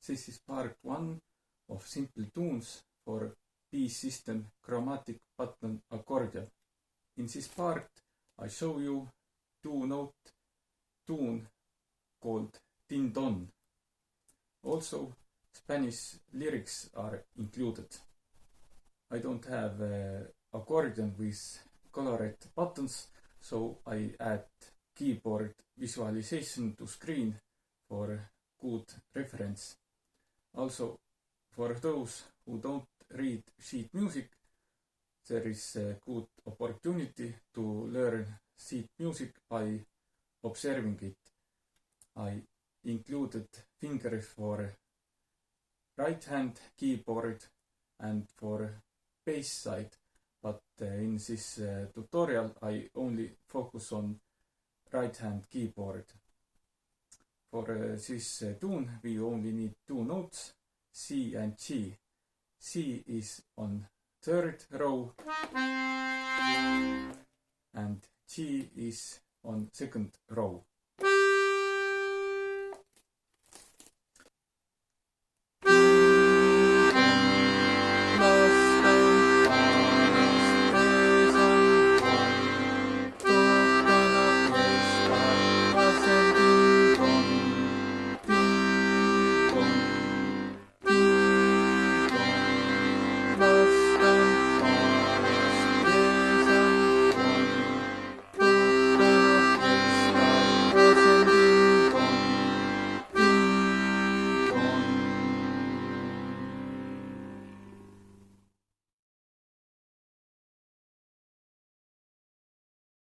This is part 1 of simple tunes for piece system chromatic button accordion. In this part, I show you two-note tune called Din Don. Also, Spanish lyrics are included. I don't have accordion with colored buttons, so I add keyboard visualization to screen for good reference. Also, for those who don't read sheet music, there is a good opportunity to learn sheet music by observing it. I included fingers for right hand keyboard and for bass side, but in this tutorial I only focus on right hand keyboard. For this tune we only need two notes, C and G. C is on third row and G is on second row.